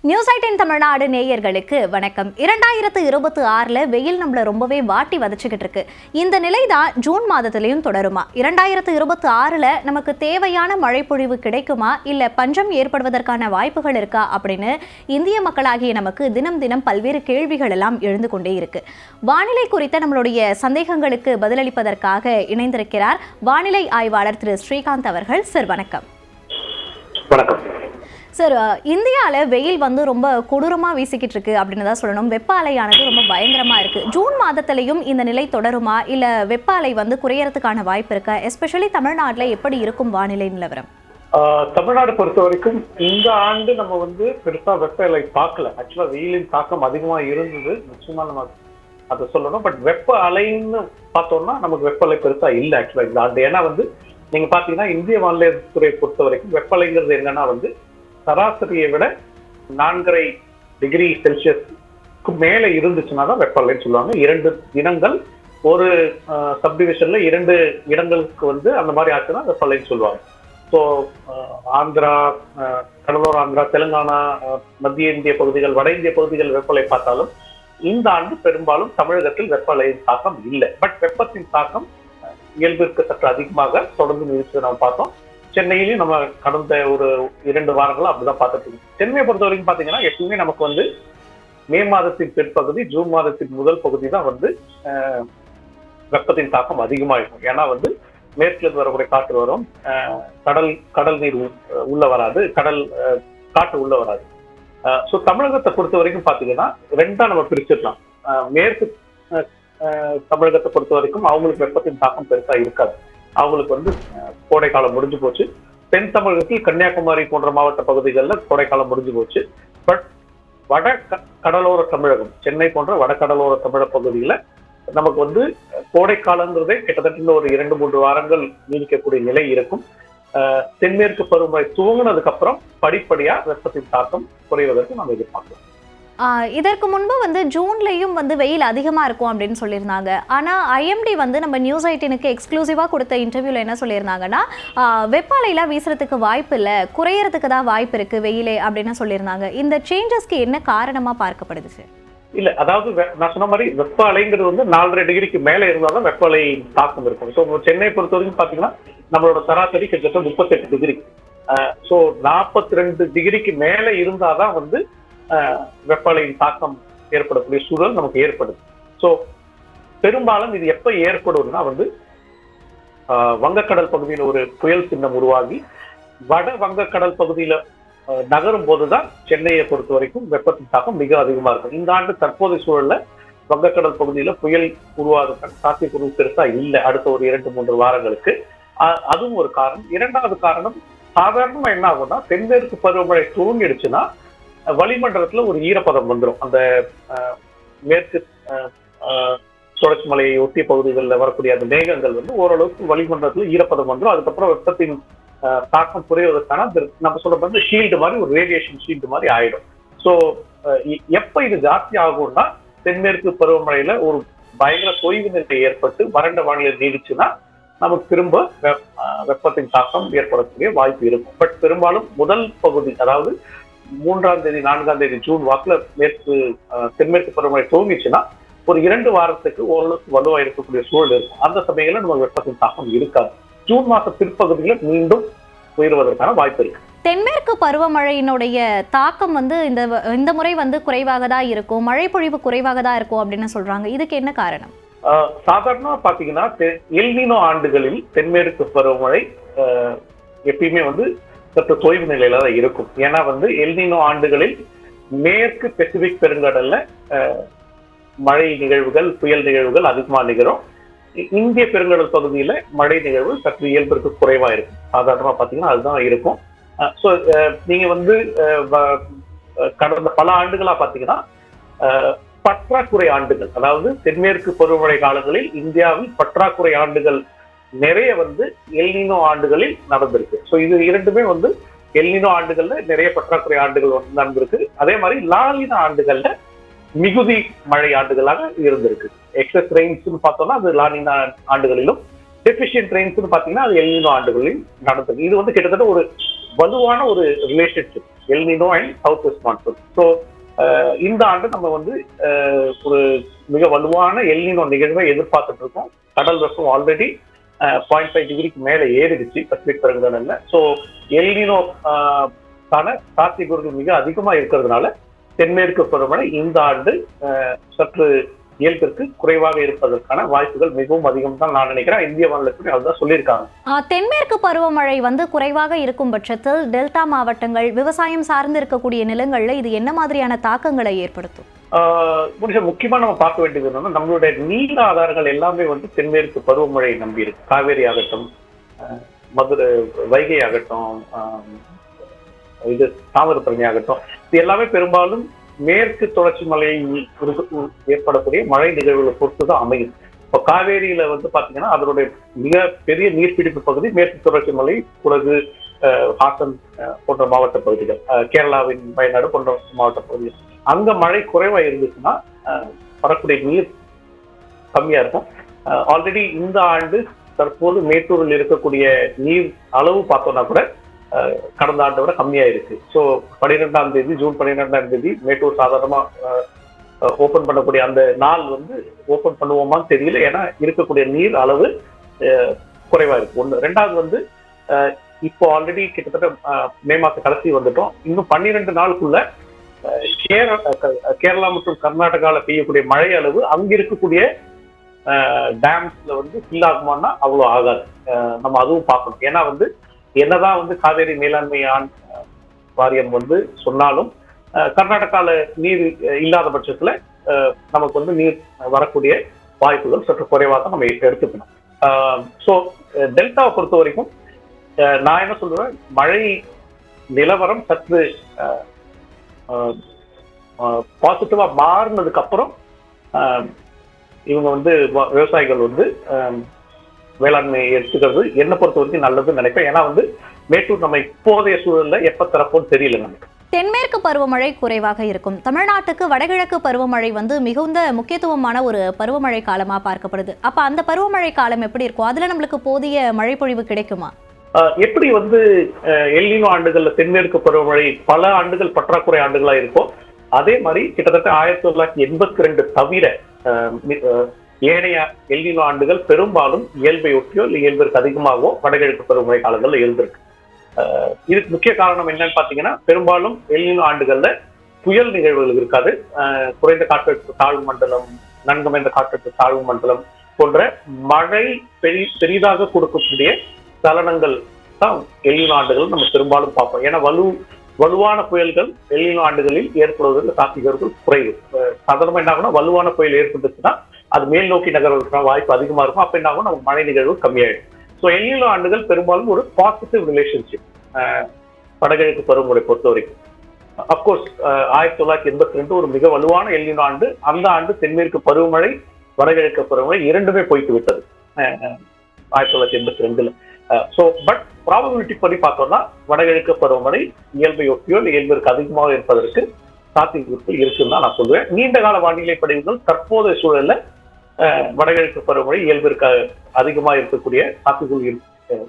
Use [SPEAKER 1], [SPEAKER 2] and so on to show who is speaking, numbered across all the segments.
[SPEAKER 1] News 18 Tamil Nadu நேயர்களுக்கு வணக்கம். 2026 வெயில் நம்மள ரொம்பவே வாட்டி வதச்சிக்கிட்டு இருக்கு. இந்த நிலை தான் ஜூன் மாதத்திலையும் தொடருமா? 2026 நமக்கு தேவையான மழைப்பொழிவு கிடைக்குமா, இல்ல பஞ்சம் ஏற்படுவதற்கான வாய்ப்புகள் இருக்கா அப்படின்னு இந்திய மக்களாகிய நமக்கு தினம் தினம் பல்வேறு கேள்விகள் எல்லாம் எழுந்து கொண்டே இருக்கு. வானிலை குறித்த நம்மளுடைய சந்தேகங்களுக்கு பதிலளிப்பதற்காக இணைந்திருக்கிறார் வானிலை ஆய்வாளர் திரு ஸ்ரீகாந்த் அவர்கள். சார் வணக்கம்.
[SPEAKER 2] வணக்கம்
[SPEAKER 1] சார், இந்தியாவில் வெயில் ரொம்ப கொடூரமாக வீசிக்கிட்டு இருக்கு அப்படின்னு தான் சொல்லணும். வெப்ப அலையானது ரொம்ப பயங்கரமாக இருக்குது. ஜூன் மாதத்திலையும் இந்த நிலை தொடருமா, இல்லை வெப்ப அலை குறையறதுக்கான வாய்ப்பு இருக்கா? எஸ்பெஷலி தமிழ்நாட்டில் எப்படி இருக்கும் வானிலை நிலவரம்?
[SPEAKER 2] தமிழ்நாடு பொறுத்த வரைக்கும் இந்த ஆண்டு நம்ம பெருசா வெப்ப அலை பார்க்கல. ஆக்சுவலா வெயிலின் தாக்கம் அதிகமா இருந்தது, நிச்சயமா நம்ம அதை சொல்லணும். பட் வெப்ப அலைன்னு பார்த்தோம்னா நமக்கு வெப்ப அலை பெருசா இல்லை ஆக்சுவலா இந்த ஆண்டு. ஏன்னா நீங்க பாத்தீங்கன்னா இந்திய வானிலை துறை பொறுத்த வரைக்கும் வெப்ப அலைங்கிறது என்னன்னா சராசரியை விட 4.5 டிகிரி செல்சியஸ்க்கு மேல இருந்துச்சுன்னா தான் வெப்ப அலைன்னு சொல்லுவாங்க. 2 தினங்கள் ஒரு சப்டிவிஷன்ல 2 இடங்களுக்கு அந்த மாதிரி ஆச்சுன்னா வெப்ப அலைன்னு சொல்லுவாங்க. ஸோ ஆந்திரா, கடலோர ஆந்திரா, தெலுங்கானா, மத்திய இந்திய பகுதிகள், வட இந்திய பகுதிகள் வெப்பலை பார்த்தாலும் இந்த ஆண்டு பெரும்பாலும் தமிழகத்தில் வெப்பலையின் தாக்கம் இல்லை. பட் வெப்பத்தின் தாக்கம் இயல்பிற்கு சற்று அதிகமாக தொடர்ந்து நீடிச்சு நம்ம பார்த்தோம். சென்னையிலையும் நம்ம கடந்த ஒரு 2 வாரங்களா அப்படிதான் பார்த்துட்டு இருக்கோம். சென்னையை பொறுத்த வரைக்கும் பாத்தீங்கன்னா எப்பவுமே நமக்கு மே மாதத்தின் பிற்பகுதி, ஜூன் மாதத்தின் முதல் பகுதி தான் வெப்பத்தின் தாக்கம் அதிகமா இருக்கும். ஏன்னா மேற்குல இருந்து வரக்கூடிய காற்று வரும், கடல் நீர் உள்ள வராது, காற்று உள்ள வராது. ஸோ தமிழகத்தை பொறுத்த வரைக்கும் பாத்தீங்கன்னா 2ஆ நம்ம பிரிச்சிடலாம். மேற்கு தமிழகத்தை பொறுத்த வரைக்கும் அவங்களுக்கு வெப்பத்தின் தாக்கம் பெருசா இருக்காது. அவங்களுக்கு கோடை காலம் முடிஞ்சு போச்சு. தென் தமிழகத்தில் கன்னியாகுமரி போன்ற மாவட்ட பகுதிகளில் கோடை காலம் முடிஞ்சு போச்சு. பட் வட கடலோர தமிழகம், சென்னை போன்ற வட கடலோர தமிழக பகுதியில நமக்கு கோடை காலங்கிறதே கிட்டத்தட்ட ஒரு 2-3 வாரங்கள் நீடிக்கக்கூடிய நிலை இருக்கும். தென்மேற்கு பருவமழை துவங்கினதுக்கு அப்புறம் படிப்படியா வெப்பத்தின் தாக்கம் குறைவதற்கு நம்ம எதிர்பார்க்கலாம்.
[SPEAKER 1] இதற்கு முன்பு ஜூன்லையும் வெயில் அதிகமாக இருக்கும் அப்படின்னு சொல்லியிருந்தாங்க. ஆனால் ஐஎம்டி நம்ம நியூஸ் 18க்கு எக்ஸ்க்ளூசிவாக கொடுத்த இன்டர்வியூவில் என்ன சொல்லியிருந்தாங்கன்னா, வெப்ப அலையெல்லாம் வீசுறதுக்கு வாய்ப்பு இல்லை, குறையறதுக்கு தான் வாய்ப்பு இருக்கு வெயிலே அப்படின்னு சொல்லியிருந்தாங்க. இந்த சேஞ்சஸ்க்கு என்ன காரணமாக பார்க்கப்படுது சார்?
[SPEAKER 2] இல்ல, அதாவது நான் சொன்ன மாதிரி வெப்ப அலைங்கிறது 4.5 டிகிரிக்கு மேல இருந்தாலும் வெப்ப அலை தாக்கம் இருக்கும். ஸோ சென்னை பொறுத்த வரைக்கும் பாத்தீங்கன்னா நம்மளோட சராசரி கிட்டத்தட்ட 38 டிகிரி. ஸோ 42 டிகிரிக்கு மேல இருந்தாதான் வெப்பலையின் தாக்கம் ஏற்படக்கூடிய சூழல் நமக்கு ஏற்படுது. ஸோ பெரும்பாலும் இது எப்ப ஏற்படும்னா வங்கக்கடல் பகுதியில் ஒரு புயல் சின்னம் உருவாகி வட வங்கக்கடல் பகுதியில நகரும் போதுதான் சென்னையை பொறுத்த வரைக்கும் வெப்பத்தின் தாக்கம் மிக அதிகமா இருக்கும். இந்த ஆண்டு தற்போதைய சூழல்ல வங்கக்கடல் பகுதியில புயல் உருவாவதற்கான சாத்தியக்கூறு பெருசா இல்லை அடுத்த ஒரு 2-3 வாரங்களுக்கு. அதுவும் ஒரு காரணம். 2வது காரணம், சாதாரணமா என்ன ஆகும்னா தென்மேற்கு பருவமழை துவங்கிடுச்சுன்னா வளிமண்டலத்துல ஒரு ஈரப்பதம் வந்துடும். அந்த மேற்கு தொடர்ச்சி மலையை ஒட்டிய பகுதிகளில் வரக்கூடிய அந்த மேகங்கள் ஓரளவுக்கு வளிமண்டலத்துல ஈரப்பதம் வந்துடும். அதுக்கப்புறம் வெப்பத்தின் தாக்கம் குறைவதற்கான நம்ம சொல்ல ஷீல்டு மாதிரி, ஒரு ரேடியேஷன் ஷீல்டு மாதிரி ஆயிடும். ஸோ எப்ப இது ஜாஸ்தி ஆகும்னா தென்மேற்கு பருவமழையில ஒரு பயங்கர தொய்வு நிலை ஏற்பட்டு வறண்ட வானிலை நீடிச்சுன்னா நமக்கு திரும்ப வெப்பத்தின் தாக்கம் ஏற்படக்கூடிய வாய்ப்பு இருக்கும். பட் பெரும்பாலும் முதல் பகுதி, அதாவது 3ஆம் தேதி 4ஆம் தேதி ஜூன் வாக்குல தென்மேற்கு பருவமழை துவங்கிச்சுன்னா ஒரு 2 வாரத்துக்கு ஓரளவுக்கு வலுவா இருக்கக்கூடிய சூழல் இருக்கும். அந்த சமயங்கள்ல நமக்கு வெப்பத்தின் தாக்கம் இருக்காது. ஜூன் மாச பிற்பகுதியில மீண்டும் உயர்வதற்கான வாய்ப்பு இருக்கு.
[SPEAKER 1] தென்மேற்கு பருவமழையினுடைய தாக்கம் இந்த முறை குறைவாக தான் இருக்கும், மழை பொழிவு குறைவாக தான் இருக்கும் அப்படின்னு சொல்றாங்க. இதுக்கு என்ன காரணம்?
[SPEAKER 2] சாதாரணமா பாத்தீங்கன்னா எல்னினோ ஆண்டுகளில் தென்மேற்கு பருவமழை எப்பயுமே சற்று தொய்வு நிலையில தான் இருக்கும். ஏன்னா எல்னினோ ஆண்டுகளில் மேற்கு பெசிபிக் பெருங்கடல்ல மழை நிகழ்வுகள், புயல் நிகழ்வுகள் அதிகமா நிகழும். இந்திய பெருங்கடல் பகுதியில மழை நிகழ்வு சற்று இயல்பிற்கு குறைவா இருக்கும். சாதாரணமா பாத்தீங்கன்னா அதுதான் இருக்கும். ஸோ நீங்க கடந்த பல ஆண்டுகளா பாத்தீங்கன்னா பற்றாக்குறை ஆண்டுகள், அதாவது தென்மேற்கு பருவமழை காலங்களில் இந்தியாவில் பற்றாக்குறை ஆண்டுகள் நிறைய எல்னினோ ஆண்டுகளில் நடந்திருக்கு. ஸோ இது இரண்டுமே எல்னினோ ஆண்டுகள்ல நிறைய பற்றாக்குறை ஆண்டுகள் நடந்திருக்கு. அதே மாதிரி லாலினா ஆண்டுகள்ல மிகுதி மழை ஆண்டுகளாக இருந்திருக்கு. எக்ஸஸ் ரெயின்ஸ் பார்த்தோம்னா அது லாலினா ஆண்டுகளிலும், டெஃபிஷியன்ட் ரெயின்ஸ் பாத்தீங்கன்னா அது எல்னினோ ஆண்டுகளிலும் நடந்திருக்கு. இது கிட்டத்தட்ட ஒரு வலுவான ஒரு relationship. El Niño and south west monsoon. So இந்த ஆண்டு நம்ம வந்து ஒரு மிக வலுவான எல்னினோ நிகழ்வை எதிர்பார்த்துட்டு இருக்கோம். கடல் வெப்பம் ஆல்ரெடி 0.5 டிகிரிக்கு மேலே ஏறிடுச்சு பசிபிக் பெருங்கடல்ல. ஸோ எல்னினோ சாத்தியக்கூறுகள் மிக அதிகமா இருக்கிறதுனால தென்மேற்கு பருவமழை இந்த ஆண்டு சற்று இயல்பிற்கு குறைவாக இருப்பதற்கான வாய்ப்புகள் மிகவும் அதிகம் தான் நான் நினைக்கிறேன். இந்திய வானிலை அதுதான் சொல்லியிருக்காங்க.
[SPEAKER 1] தென்மேற்கு பருவமழை வந்து குறைவாக இருக்கும் பட்சத்தில் டெல்டா மாவட்டங்கள், விவசாயம் சார்ந்து இருக்கக்கூடிய நிலங்கள்ல இது என்ன மாதிரியான தாக்கங்களை ஏற்படுத்தும்?
[SPEAKER 2] முக்கியமா நம்ம பார்க்க வேண்டியது என்னன்னா, நம்மளுடைய நீர் ஆதாரங்கள் எல்லாமே வந்து தென்மேற்கு பருவமழையை நம்பி இருக்கு. காவேரி ஆகட்டும், மதுரை வைகை ஆகட்டும், இது தாமிரபரணி ஆகட்டும், இது எல்லாமே பெரும்பாலும் மேற்கு தொடர்ச்சி மலையில் ஏற்படக்கூடிய மழை நிகழ்வுகளை பொறுத்து தான் அமையும். இப்போ காவேரியில வந்து பாத்தீங்கன்னா அதனுடைய மிக பெரிய நீர்பிடிப்பு பகுதி மேற்கு தொடர்ச்சி மலை, குடகு, ஹாசன் போன்ற மாவட்ட பகுதிகள், கேரளாவின் வயநாடு போன்ற மாவட்ட பகுதிகள். அங்க மழை குறைவா இருந்துச்சுன்னா வரக்கூடிய நீர் கம்மியா இருக்கும். ஆல்ரெடி இந்த ஆண்டு தற்போது மேட்டூரில் இருக்கக்கூடிய நீர் அளவு பார்த்தோம்னா கூட கடந்த ஆண்டை விட கம்மியா இருக்கு. ஸோ 12ஆம் தேதி, ஜூன் 12ஆம் தேதி மேட்டூர் சாதாரணமா ஓபன் பண்ணக்கூடிய அந்த நாள் வந்து ஓபன் பண்ணுவோமான்னு தெரியல. ஏன்னா இருக்கக்கூடிய நீர் அளவு குறைவா இருக்கு. ஒண்ணு. ரெண்டாவது வந்து இப்போ ஆல்ரெடி கிட்டத்தட்ட மே மாச கடைசி வந்துட்டோம். இன்னும் 12 நாளுக்குள்ள கேரளா மற்றும் கர்நாடகால பெய்யக்கூடிய மழை அளவு அங்க இருக்கக்கூடிய டேம்ஸ்ல வந்து ஃபில் ஆகுமான்னா அவ்வளவு ஆகாது. நம்ம அதுவும் பார்க்கணும். ஏன்னா வந்து என்னதான் வந்து காவேரி மேலாண்மை வாரியம் வந்து சொன்னாலும் கர்நாடகால நீர் இல்லாத பட்சத்துல நமக்கு வந்து நீர் வரக்கூடிய வாய்ப்புகள் சற்று குறைவாக நம்ம எடுத்துக்கணும். ஸோ டெல்டாவை பொறுத்த வரைக்கும் நான் என்ன சொல்றேன், மழை நிலவரம் சற்று பாசிட்டிவா மாறினதுக்கு அப்புறம் இவங்க வந்து விவசாயிகள் வந்து வேளாண்மையை எடுத்துக்கிறது என்னை பொறுத்த வரைக்கும் நல்லதுன்னு நினைப்பேன். ஏன்னா வந்து மேட்டூர் நம்ம இப்போதைய சூழல்ல எப்ப தரப்போன்னு தெரியல நமக்கு.
[SPEAKER 1] தென்மேற்கு பருவமழை குறைவாக இருக்கும். தமிழ்நாட்டுக்கு வடகிழக்கு பருவமழை வந்து மிகுந்த முக்கியத்துவமான ஒரு பருவமழை காலமா பார்க்கப்படுது. அப்ப அந்த பருவமழை காலம் எப்படி இருக்கும்? அதுல நம்மளுக்கு போதிய மழை பொழிவு கிடைக்குமா?
[SPEAKER 2] எப்படி வந்து எல்னினோ ஆண்டுகள்ல தென்மேற்கு பருவமழை பல ஆண்டுகள் பற்றாக்குறை ஆண்டுகளா இருக்கும், அதே மாதிரி கிட்டத்தட்ட 1982 தவிர ஏனைய எல்னினோ ஆண்டுகள் பெரும்பாலும் இயல்பை ஒட்டியோ இல்லை இயல்பிற்கு அதிகமாகவோ வடகிழக்கு பருவமழை காலங்கள்ல இருந்திருக்கு. இதுக்கு முக்கிய காரணம் என்னன்னு பாத்தீங்கன்னா, பெரும்பாலும் எல்னினோ ஆண்டுகள்ல புயல் நிகழ்வுகள் இருக்காது. குறைந்த காற்றழுத்த தாழ்வு மண்டலம், நன்கமைந்த காற்றழுத்த தாழ்வு மண்டலம் போன்ற மழை பெரிதாக கொடுக்கக்கூடிய சலனங்கள் தான் எல்னினோ ஆண்டுகள் நம்ம பெரும்பாலும் பார்ப்போம். ஏன்னா வலுவான புயல்கள் எல்னினோ ஆண்டுகளில் ஏற்படுவதற்கு சாத்தியக்கூறுகள் குறைவு. சாதாரணமா என்ன ஆகும்னா, வலுவான புயல் ஏற்பட்டுச்சுன்னா அது மேல் நோக்கி நகர்வதற்கான வாய்ப்பு அதிகமா இருக்கும். அப்ப என்ன ஆகும், நமக்கு மழை நிகழ்வு கம்மியாயிடும். ஸோ எல்னினோ ஆண்டுகள் பெரும்பாலும் ஒரு பாசிட்டிவ் ரிலேஷன்ஷிப் வடகிழக்கு பருவமழை பொறுத்த வரைக்கும். அப்கோர்ஸ் 1982 ஒரு மிக வலுவான எல்னினோ ஆண்டு. அந்த ஆண்டு தென்மேற்கு பருவமழை, வடகிழக்கு பருவமழை இரண்டுமே போய்த்து விட்டது 1982. ஸோ பட் ப்ராபபிலிட்டி படி பார்த்தோம்னா வடகிழக்கு பருவமழை இயல்பை ஒட்டியோ இல்லை இயல்பிற்கு அதிகமாக இருப்பதற்கு சாத்தியக்கூறுகள் இருக்குன்னு தான் நான் சொல்லுவேன். நீண்ட கால வானிலை படிவுகள் தற்போதைய சூழல்ல வடகிழக்கு பருவமழை இயல்பிற்கு அதிகமாக இருக்கக்கூடிய சாத்தியக்கூறு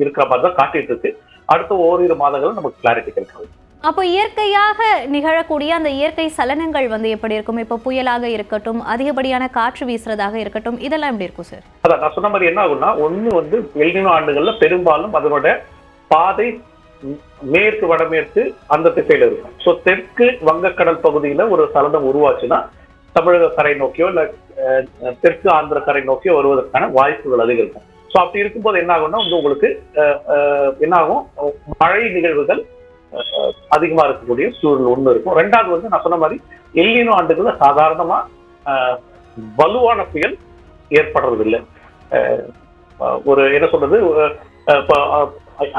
[SPEAKER 2] இருக்கிற மாதிரி தான் காட்டிட்டு இருக்கு. அடுத்த ஓரிரு மாதங்கள் நமக்கு கிளாரிட்டி கிடைக்காது.
[SPEAKER 1] அப்போ இயற்கையாக நிகழக்கூடிய அந்த இயற்கை சலனங்கள் வந்து எப்படி இருக்கும்? இப்போ புயலாக இருக்கட்டும், அதிகப்படியான காற்று வீசுறதாக இருக்கட்டும், இதெல்லாம் எப்படி இருக்கும் சார்?
[SPEAKER 2] அதான் நான் சொன்ன மாதிரி என்ன ஆகும்னா, ஒண்ணு வந்து எல்னினோ ஆண்டுகள்ல பெரும்பாலும் அதனோட பாதை மேற்கு வடமேற்கு அந்த திசையில இருக்கும். ஸோ தெற்கு வங்கக்கடல் பகுதியில ஒரு சலனம் உருவாச்சுன்னா தமிழக கரை நோக்கியோ இல்ல தெற்கு ஆந்திர கரை நோக்கியோ வருவதற்கான வாய்ப்புகள் அதிகம் இருக்கும். ஸோ அப்படி இருக்கும்போது என்ன ஆகும்னா வந்து உங்களுக்கு என்ன ஆகும், மழை நிகழ்வுகள் அதிகமா இருக்கக்கூடிய சூழல் ஒண்ணு இருக்கும். ரெண்டாவது வந்து நான் சொன்ன மாதிரி எல்னினோ ஆண்டுகள்ல சாதாரணமா வலுவான புயல் ஏற்படுறது இல்லை. ஒரு என்ன சொல்றது,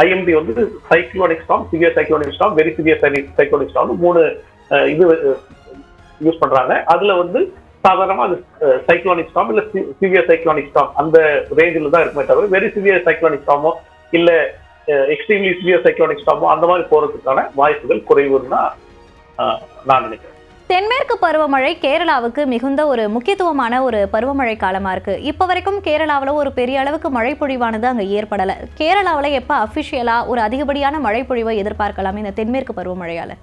[SPEAKER 2] ஐஎம்டி வந்து cyclonic storm, severe cyclonic storm, very severe cyclonic storm 3 இது யூஸ் பண்றாங்க. அதுல வந்து சாதாரணமா அது சைக்ளோனிக் ஸ்டார்ம் இல்ல சிவியர் சைக்ளோனிக் ஸ்டார்ம் அந்த ரேஞ்சில் தான் இருக்குமே தவிர வெரி சிவியர் சைக்ளோனிக் ஸ்டார்மோ இல்ல எக்ஸ்ட்ரீம்லி சிவியர் சைக்ளோனிக் ஸ்டார்மோ அந்த மாதிரி போறதுக்கான வாய்ப்புகள் குறைவுன்னு தான் நான் நினைக்கிறேன்.
[SPEAKER 1] தென்மேற்கு பருவமழை கேரளாவுக்கு மிகுந்த ஒரு முக்கியத்துவமான ஒரு பருவமழை காலமா இருக்கு. இப்ப வரைக்கும் கேரளாவில் ஒரு பெரிய அளவுக்கு மழை பொழிவானது அங்க ஏற்படல. கேரளாவில் எப்ப அபிஷியலா ஒரு அதிகப்படியான மழை பொழிவை எதிர்பார்க்கலாம் இந்த தென்மேற்கு பருவமழையால?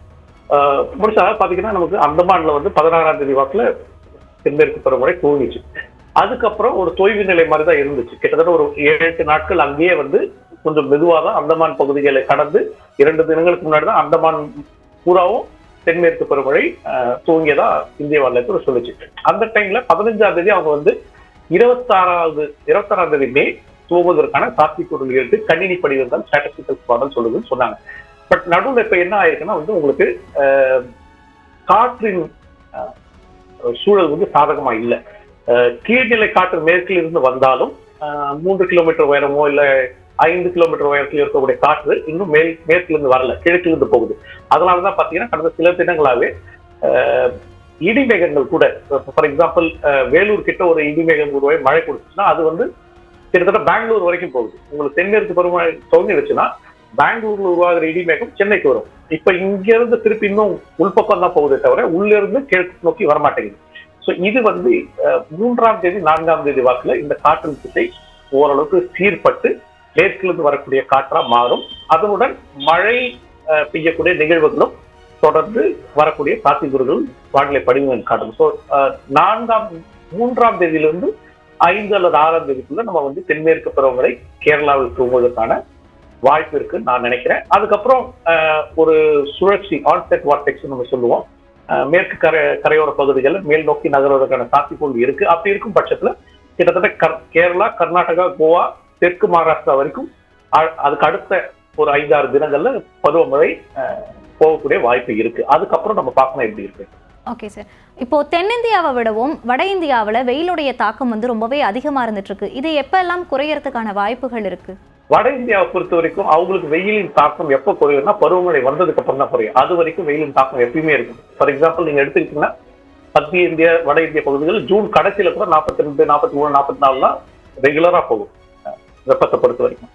[SPEAKER 2] முடிச்சா பாத்தீங்கன்னா நமக்கு அந்தமான்ல வந்து 16ஆம் தேதி வாக்குல தென்மேற்கு பருவமழை தூங்கிச்சு. அதுக்கப்புறம் ஒரு தொய்வு நிலை மாதிரி தான் இருந்துச்சு. கிட்டத்தட்ட ஒரு 7-8 நாட்கள் அங்கேயே வந்து கொஞ்சம் மெதுவாக தான் அந்தமான் பகுதிகளை கடந்து 2 தினங்களுக்கு முன்னாடி தான் அந்தமான் பூராவும் தென்மேற்கு பருவமழை தூங்கியதா இந்திய வானிலை சொல்லுச்சு. அந்த டைம்ல 15ஆம் தேதி அவங்க வந்து 26ஆம் தேதி மே தூங்குவதற்கான சாத்தியக்கூறுகள் இருக்கு, கணினி படிவம் ஸ்டாட்டிஸ்டிக்கல் மாடல் சொல்லுதுன்னு சொன்னாங்க. பட் நடுவில் இப்ப என்ன ஆயிருக்குன்னா வந்து உங்களுக்கு காற்றின் சூழல் வந்து சாதகமா இல்லை. கீழ்நிலை காற்று மேற்கில் இருந்து வந்தாலும் 3 கிலோமீட்டர் உயரமோ இல்ல 5 கிலோமீட்டர் உயரத்தில் இருக்கக்கூடிய காற்று இன்னும் மேற்கிலிருந்து இருந்து வரல, கிழக்கிலிருந்து போகுது. அதனாலதான் பாத்தீங்கன்னா கடந்த சில தினங்களாவே இடிமேகங்கள் கூட, ஃபார் எக்ஸாம்பிள் வேலூர் கிட்ட ஒரு இடிமேகம் உருவாகி மழை கொடுத்துச்சுன்னா அது வந்து கிட்டத்தட்ட பெங்களூர் வரைக்கும் போகுது. உங்களுக்கு தென்மேற்கு பருவமழை துவங்கிடுச்சுன்னா பெங்களூர்ல உருவாகிற இடிமேகம் சென்னைக்கு வரும். இப்ப இங்க இருந்து திருப்பி இன்னும் உள்பக்கம் தான் போகுதே தவிர உள்ள இருந்து கிழக்கு நோக்கி வரமாட்டேங்குது. ஸோ இது வந்து 3ஆம் தேதி 4ஆம் தேதி வாக்குல இந்த காற்றின் திசை ஓரளவுக்கு சீர்பட்டு மேற்கிலிருந்து வரக்கூடிய காற்றா மாறும். அதனுடன் மழை பெய்யக்கூடிய நிகழ்வுகளும் தொடர்ந்து வரக்கூடிய சாத்தியக்கூறுகள் வானிலை படிவங்கள் காட்டும். ஸோ 3ஆம் தேதியிலிருந்து 5 அல்லது 6ஆம் தேதிக்குள்ள நம்ம வந்து தென்மேற்கு பருவமழை கேரளாவில் தூங்குவதற்கான வாய்ப்பு இருக்குன்னு நான் நினைக்கிறேன். அதுக்கப்புறம் ஒரு சுழற்சி ஆன்செட் வார்டெக்ஸ் நம்ம சொல்லுவோம், மேற்கு கரையோர பகுதிகளில் மேல் நோக்கி நகர்வதற்கான சாத்தியக்கூறு இருக்கு. அப்படி இருக்கும் பட்சத்துல கிட்டத்தட்ட கேரளா, கர்நாடகா, கோவா, தெற்கு மகாராஷ்டிரா வரைக்கும் அதுக்கு அடுத்த ஒரு 5-6 தினங்கள்ல பருவமழை போகக்கூடிய வாய்ப்பு இருக்கு. அதுக்கப்புறம் நம்ம பார்க்கணும் எப்படி இருக்கு.
[SPEAKER 1] ஓகே சார், இப்போ தென்னிந்தியாவை விடவும் வட இந்தியாவில் வெயிலுடைய தாக்கம் வந்து ரொம்பவே அதிகமாக இருந்துட்டு இருக்கு. இது எப்பெல்லாம் குறையறதுக்கான வாய்ப்புகள் இருக்கு?
[SPEAKER 2] வட இந்தியாவை பொறுத்த வரைக்கும் அவங்களுக்கு வெயிலின் தாக்கம் எப்போ குறையும்னா பருவமழை வந்ததுக்கு அப்புறம் தான் குறையும். அது வரைக்கும் வெயிலின் தாக்கம் எப்பயுமே இருக்கும். ஃபார் எக்ஸாம்பிள் நீங்க எடுத்துக்கிட்டீங்கன்னா மத்திய இந்தியா, வட இந்திய பகுதிகள் ஜூன் கடைசியில கூட 42, 43, 44 ரெகுலரா போகும் வெப்பத்தை பொறுத்த வரைக்கும்.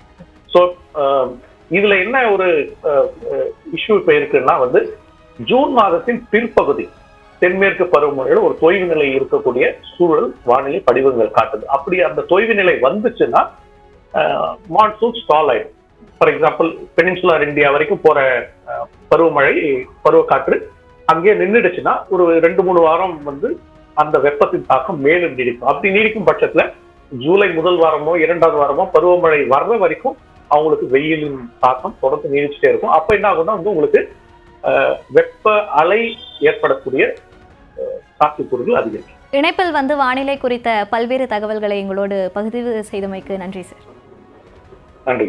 [SPEAKER 2] ஸோ இதுல என்ன ஒரு இஷ்யூ இப்ப இருக்குன்னா வந்து ஜூன் மாதத்தின் பிற்பகுதி தென்மேற்கு பருவமழையில ஒரு தொய்வு நிலை இருக்கக்கூடிய சூழல் வானிலை படிவங்கள் காட்டுது. அப்படி அந்த தொய்வு நிலை வந்துச்சுன்னா மான்சூன் ஸ்டால் ஆயிடும். ஃபார் எக்ஸாம்பிள் பெனின்சுலர் இந்தியா வரைக்கும் போற பருவமழை, பருவக்காற்று அங்கேயே நின்றுடுச்சுன்னா ஒரு 2-3 வாரம் வந்து அந்த வெப்பத்தின் தாக்கம் மேலும் நீடிக்கும். அப்படி நீடிக்கும் பட்சத்துல ஜூலை முதல் வாரமோ 2வது வாரமோ பருவமழை வர்ற வரைக்கும் அவங்களுக்கு வெயிலின் தாக்கம் தொடர்ந்து நீடிச்சுட்டே இருக்கும். அப்ப என்ன ஆகும்னா வந்து உங்களுக்கு வெப்ப அலை ஏற்படக்கூடிய சாத்தியக்கூறுகள் அதிகரிக்கும்.
[SPEAKER 1] இணைப்பில் வந்து வானிலை குறித்த பல்வேறு தகவல்களை எங்களோடு பகிர்வு செய்தமைக்கு நன்றி சார்.
[SPEAKER 2] நன்றி.